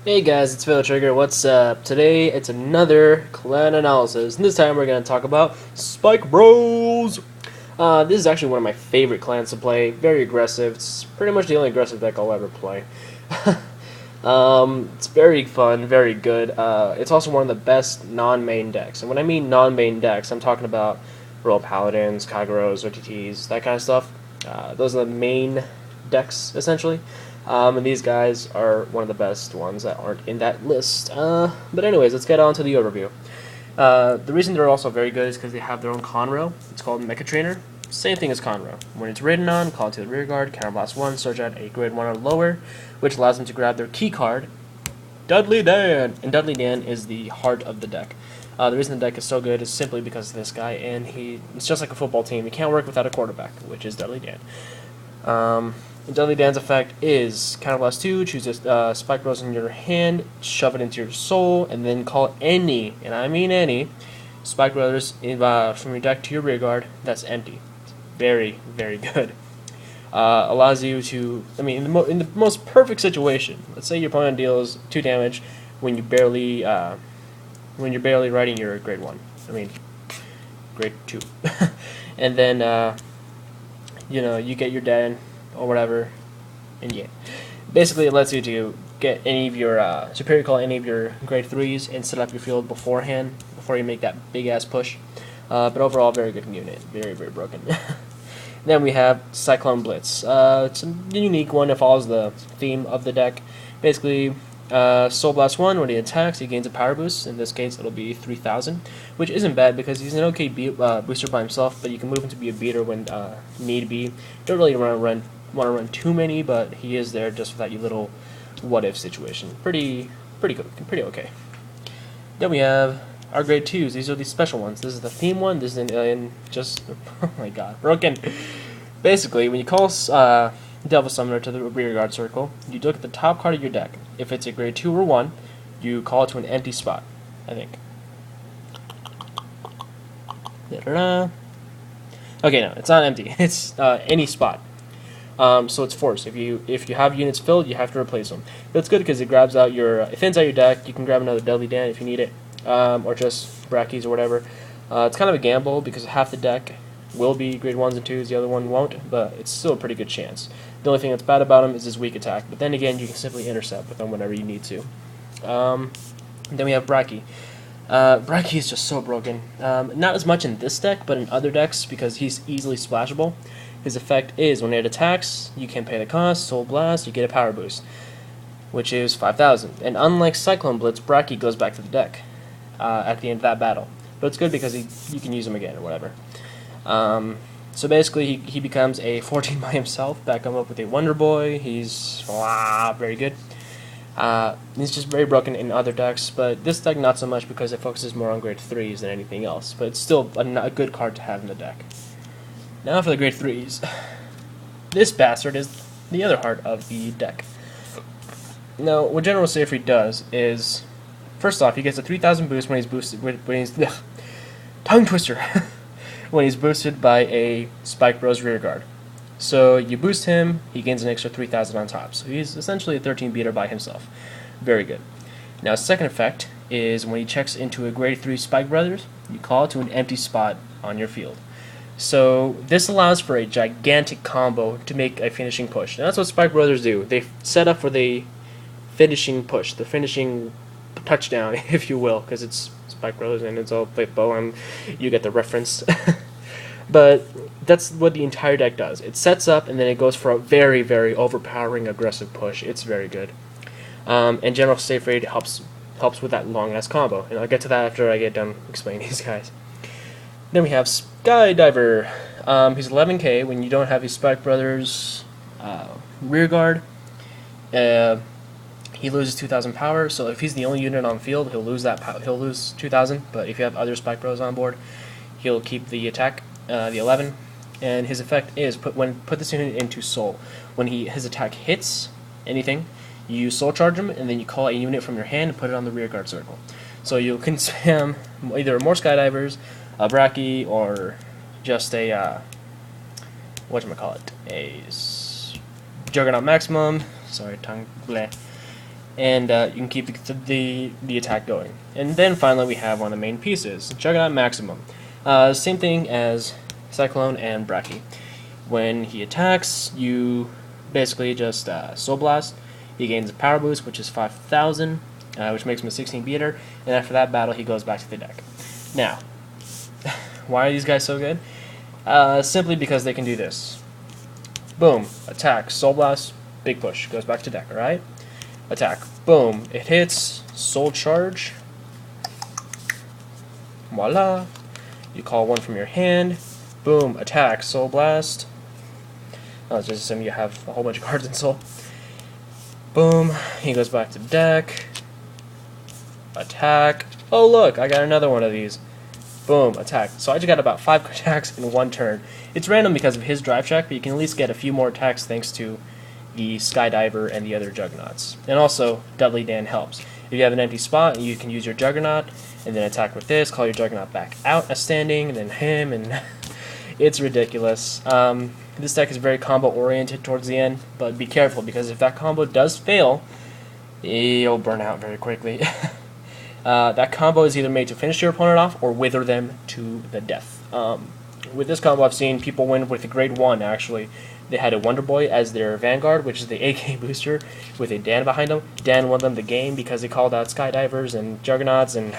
Hey guys, it's Phil Trigger. What's up? Today it's another clan analysis, and this time we're going to talk about Spike Bros. This is actually one of my favorite clans to play. Very aggressive. It's pretty much the only aggressive deck I'll ever play. It's very fun, very good. It's also one of the best non-main decks. And when I mean non-main decks, I'm talking about Royal Paladins, Kagurus, OTTs, that kind of stuff. Those are the main decks, essentially. And these guys are one of the best ones that aren't in that list. But anyways, let's get on to the overview. The reason they're also very good is because they have their own Conroe. It's called Mecha Trainer. Same thing as Conroe. When it's rated on, call it to the rear guard, counterblast 1, search at a grade 1 or lower, which allows them to grab their key card, Dudley Dan! And Dudley Dan is the heart of the deck. The reason the deck is so good is simply because of this guy, and it's just like a football team. You can't work without a quarterback, which is Dudley Dan. Dudley Dan's effect is Counterblast 2, choose a Spike Bros in your hand, shove it into your soul, and then call any, and I mean any, Spike Brothers from your deck to your rear guard that's empty. Very, very good. Allows you to, I mean, in the most perfect situation, let's say your opponent deals 2 damage when you're barely writing your grade 1. I mean, grade 2. And then, you get your dead or whatever, and yeah. Basically, it lets you to get any of your, Superior Call any of your grade 3s and set up your field beforehand, before you make that big-ass push. But overall, very good unit. Very, very broken. Then we have Cyclone Blitz. It's a unique one. It follows the theme of the deck. Basically, Soul Blast 1, when he attacks, he gains a power boost. In this case, it'll be 3,000, which isn't bad because he's an okay booster by himself, but you can move him to be a beater when need be. Don't really want to run too many, but he is there just for that little what-if situation. Pretty good, pretty okay. Then we have our grade 2s. These are the special ones. This is the theme one. This is just oh my god, broken. Basically, when you call Devil Summoner to the rear guard circle, you look at the top card of your deck. If it's a grade 2 or 1, you call it to an empty spot, I think. Da-da-da. Okay, no, it's not empty. It's any spot. So it's forced. If you have units filled, you have to replace them. But it's good because it grabs out it thins out your deck. You can grab another Dudley Dan if you need it, or just Brackies or whatever. It's kind of a gamble because half the deck will be grade 1s and 2s, the other one won't, but it's still a pretty good chance. The only thing that's bad about him is his weak attack, but then again, you can simply intercept with him whenever you need to. Then we have Bracky. Bracky is just so broken. Not as much in this deck, but in other decks, because he's easily splashable. His effect is, when it attacks, you can pay the cost, Soul Blast, you get a power boost, which is 5,000. And unlike Cyclone Blitz, Bracky goes back to the deck at the end of that battle. But it's good because you can use him again or whatever. So basically, he becomes a 14 by himself. Back him up with a Wonder Boy. He's very good. He's just very broken in other decks, but this deck not so much because it focuses more on grade 3s than anything else. But it's still a good card to have in the deck. Now for the grade 3s. This bastard is the other heart of the deck. Now, what General Seyfried does is, first off, he gets a 3,000 boost when he's boosted. Tongue twister. When he's boosted by a Spike Bros rear guard. So you boost him, he gains an extra 3,000 on top. So he's essentially a 13 beater by himself. Very good. Now, his second effect is when he checks into a grade 3 Spike Brothers, you call it to an empty spot on your field. So this allows for a gigantic combo to make a finishing push. And that's what Spike Brothers do. They set up for the finishing push, the finishing touchdown, if you will, because it's Spike Brothers and it's all played bow, and you get the reference. But that's what the entire deck does. It sets up and then it goes for a very, very overpowering aggressive push. It's very good. And General Seyfried helps with that long ass combo, and I'll get to that after I get done explaining these guys. Then we have Skydiver. He's 11k when you don't have his Spike Brothers rear guard. He loses 2,000 power, so if he's the only unit on field, he'll lose that. He'll lose 2,000. But if you have other Spike Bros on board, he'll keep the attack, the 11. And his effect is put this unit into Soul. When his attack hits anything, you Soul Charge him, and then you call a unit from your hand and put it on the rear guard circle. So you can spam either more Skydivers, a Bracky, or just a whatchamacallit, a Juggernaut Maximum. Sorry, tongue bleh. and you can keep the attack going. And then finally we have one of the main pieces, Juggernaut Maximum. Same thing as Cyclone and Bracky. When he attacks, you basically just Soul Blast. He gains a power boost, which is 5,000, which makes him a 16 beater, and after that battle he goes back to the deck. Now, why are these guys so good? Simply because they can do this. Boom, attack, Soul Blast, big push, goes back to deck, alright? Attack, boom, it hits, Soul Charge, voila, you call one from your hand, boom, attack, Soul Blast, just assume you have a whole bunch of cards in Soul, boom, he goes back to deck, attack, oh look, I got another one of these, boom, attack. So I just got about 5 attacks in one turn. It's random because of his drive check, but you can at least get a few more attacks thanks to the Skydiver and the other Juggernauts. And also, Dudley Dan helps. If you have an empty spot, you can use your Juggernaut, and then attack with this, call your Juggernaut back out as standing, and then him, and it's ridiculous. This deck is very combo-oriented towards the end, but be careful, because if that combo does fail, you'll burn out very quickly. That combo is either made to finish your opponent off or wither them to the death. With this combo, I've seen people win with a grade 1, actually. They had a Wonder Boy as their Vanguard, which is the AK booster, with a Dan behind them. Dan won them the game because they called out Skydivers and Juggernauts, and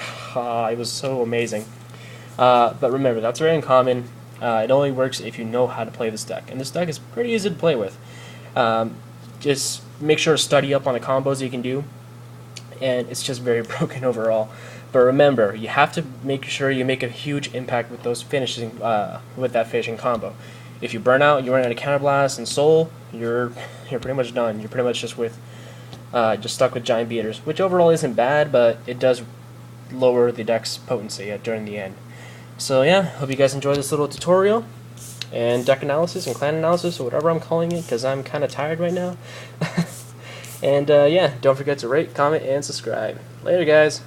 it was so amazing. But remember, that's very uncommon. It only works if you know how to play this deck. And this deck is pretty easy to play with. Just make sure to study up on the combos you can do. And it's just very broken overall. But remember, you have to make sure you make a huge impact with those finishing, with that finishing combo. If you burn out, you run out of Counterblast and Soul, you're pretty much done. You're pretty much just with, just stuck with Giant Beaters, which overall isn't bad, but it does lower the deck's potency during the end. So yeah, hope you guys enjoyed this little tutorial and deck analysis and clan analysis, or whatever I'm calling it, because I'm kind of tired right now. And yeah, don't forget to rate, comment, and subscribe. Later, guys.